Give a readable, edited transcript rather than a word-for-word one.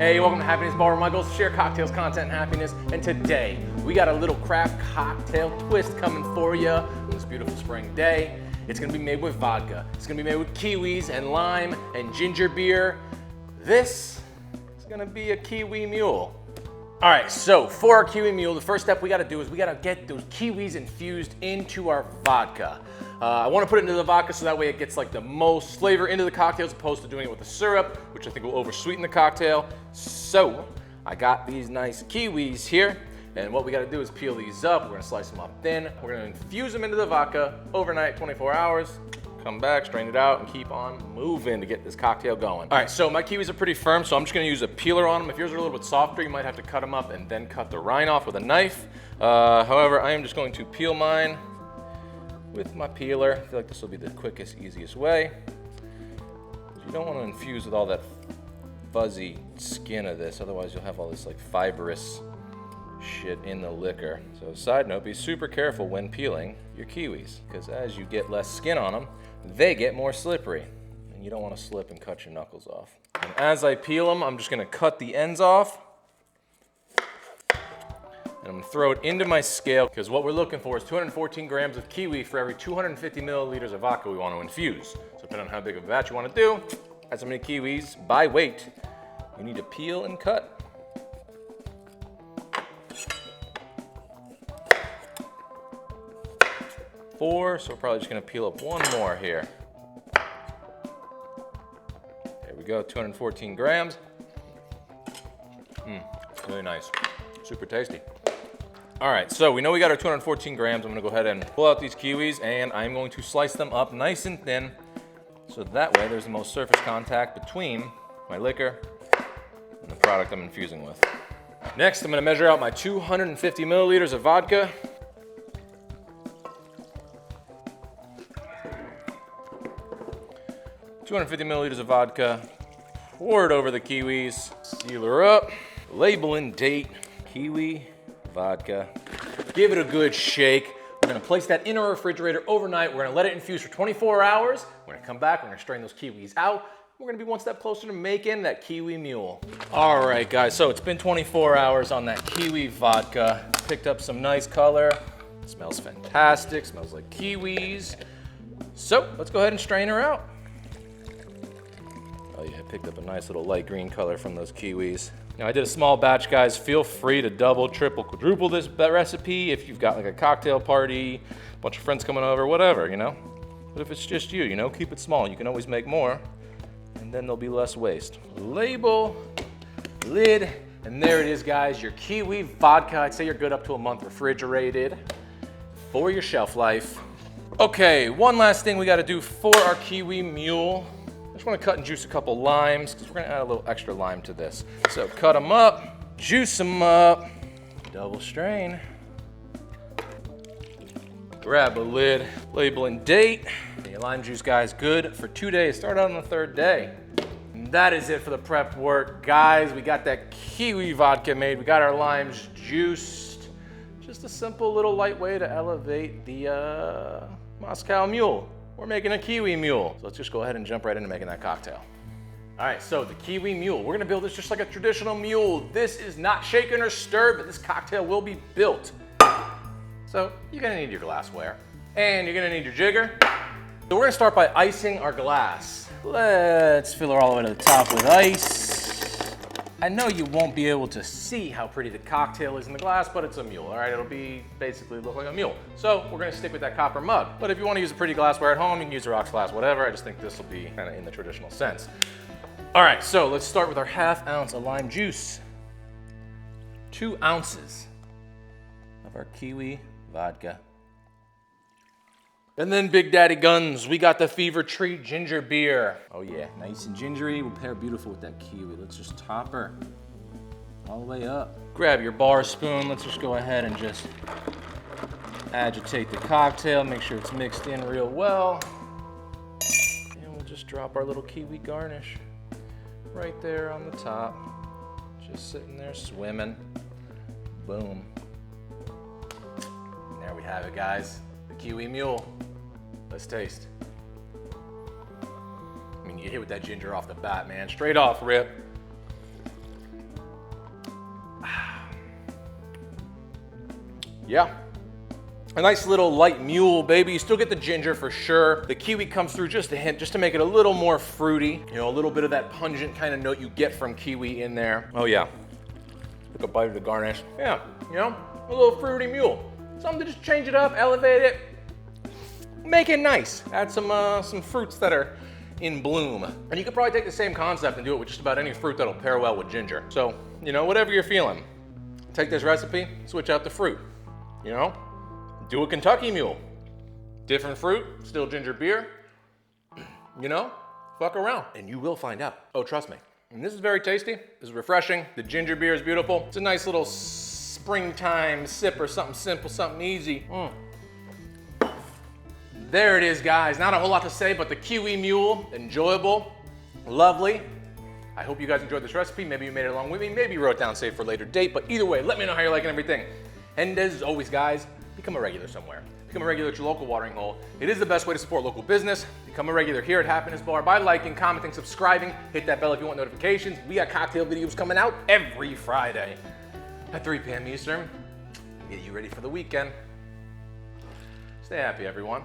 Hey, welcome to Happiness Bar, where my goal is to share cocktails, content, and happiness. And today, we got a little craft cocktail twist coming for you on this beautiful spring day. It's gonna be made with vodka. It's gonna be made with kiwis and lime and ginger beer. This is gonna be a Kiwi Mule. All right, so for our Kiwi Mule, the first step we gotta do is we gotta get those kiwis infused into our vodka. I wanna put it into the vodka so that way it gets like the most flavor into the cocktail as opposed to doing it with the syrup, which I think will over-sweeten the cocktail. So I got these nice kiwis here, and what we gotta do is peel these up. We're gonna slice them up thin. We're gonna infuse them into the vodka overnight, 24 hours. Come back, strain it out, and keep on moving to get this cocktail going. All right, so my kiwis are pretty firm, so I'm just gonna use a peeler on them. If yours are a little bit softer, you might have to cut them up and then cut the rind off with a knife. However, I am just going to peel mine with my peeler. I feel like this will be the quickest, easiest way. You don't want to infuse with all that fuzzy skin of this, otherwise you'll have all this like fibrous shit in the liquor. So side note, be super careful when peeling your kiwis, because as you get less skin on them, they get more slippery, and you don't want to slip and cut your knuckles off. And as I peel them, I'm just going to cut the ends off, and I'm going to throw it into my scale, because what we're looking for is 214 grams of kiwi for every 250 milliliters of vodka we want to infuse. So depending on how big of a batch you want to do, add so many kiwis by weight you need to peel and cut. Four, so we're probably just gonna peel up one more here. There we go, 214 grams. Really nice, super tasty. All right, so we know we got our 214 grams. I'm gonna go ahead and pull out these kiwis, and I'm going to slice them up nice and thin, so that way there's the most surface contact between my liquor and the product I'm infusing with. Next, I'm gonna measure out my 250 milliliters of vodka. $250 milliliters of vodka, pour it over the kiwis, seal her up, label and date, Kiwi Vodka. Give it a good shake. We're gonna place that in our refrigerator overnight. We're gonna let it infuse for 24 hours. We're gonna come back, we're gonna strain those kiwis out. We're gonna be one step closer to making that Kiwi Mule. All right, guys, so it's been 24 hours on that Kiwi Vodka. Picked up some nice color. It smells fantastic, smells like kiwis. So let's go ahead and strain her out. Oh yeah, I picked up a nice little light green color from those kiwis. Now I did a small batch, guys. Feel free to double, triple, quadruple this recipe if you've got like a cocktail party, a bunch of friends coming over, whatever, you know? But if it's just you, keep it small. You can always make more, and then there'll be less waste. Label, lid, and there it is, guys. Your Kiwi Vodka. I'd say you're good up to a month refrigerated for your shelf life. Okay, one last thing we gotta do for our Kiwi Mule. I just want to cut and juice a couple limes because we're going to add a little extra lime to this. So cut them up, juice them up, double strain. Grab a lid, label and date. Your lime juice, guys, good for 2 days. Start out on the third day. And that is it for the prep work. Guys, we got that Kiwi Vodka made. We got our limes juiced. Just a simple little light way to elevate the Moscow Mule. We're making a Kiwi Mule. So let's just go ahead and jump right into making that cocktail. All right, so the Kiwi Mule. We're gonna build this just like a traditional mule. This is not shaken or stirred, but this cocktail will be built. So you're gonna need your glassware, and you're gonna need your jigger. So we're gonna start by icing our glass. Let's fill her all the way to the top with ice. I know you won't be able to see how pretty the cocktail is in the glass, but it's a mule, all right? It'll be basically look like a mule. So we're gonna stick with that copper mug. But if you wanna use a pretty glassware at home, you can use a rocks glass, whatever. I just think this will be kind of in the traditional sense. All right, so let's start with our ½ ounce of lime juice. 2 ounces of our Kiwi Vodka. And then Big Daddy Guns, we got the Fever Tree Ginger Beer. Oh yeah, nice and gingery, will pair beautiful with that kiwi. Let's just top her all the way up. Grab your bar spoon, let's just go ahead and just agitate the cocktail, make sure it's mixed in real well. And we'll just drop our little kiwi garnish right there on the top. Just sitting there swimming. Boom. And there we have it, guys. The Kiwi Mule. Let's taste. I mean, you hit with that ginger off the bat, man. Straight off, rip. Yeah. A nice little light mule, baby. You still get the ginger for sure. The kiwi comes through just a hint, just to make it a little more fruity. You know, a little bit of that pungent kind of note you get from kiwi in there. Oh yeah. Took a bite of the garnish. Yeah, you know, a little fruity mule. Something to just change it up, elevate it, make it nice. Add some fruits that are in bloom. And you could probably take the same concept and do it with just about any fruit that'll pair well with ginger. So, you know, whatever you're feeling, take this recipe, switch out the fruit, you know? Do a Kentucky Mule. Different fruit, still ginger beer. You know, fuck around and you will find out. Oh, trust me. And this is very tasty. This is refreshing. The ginger beer is beautiful. It's a nice little springtime sip or something simple, something easy. There it is, guys. Not a whole lot to say, but the Kiwi Mule, enjoyable, lovely. I hope you guys enjoyed this recipe. Maybe you made it along with me. Maybe you wrote it down, save for a later date. But either way, let me know how you're liking everything. And as always, guys, become a regular somewhere. Become a regular at your local watering hole. It is the best way to support local business. Become a regular here at Happiness Bar by liking, commenting, subscribing. Hit that bell if you want notifications. We got cocktail videos coming out every Friday at 3 p.m. Eastern. Get you ready for the weekend. Stay happy, everyone.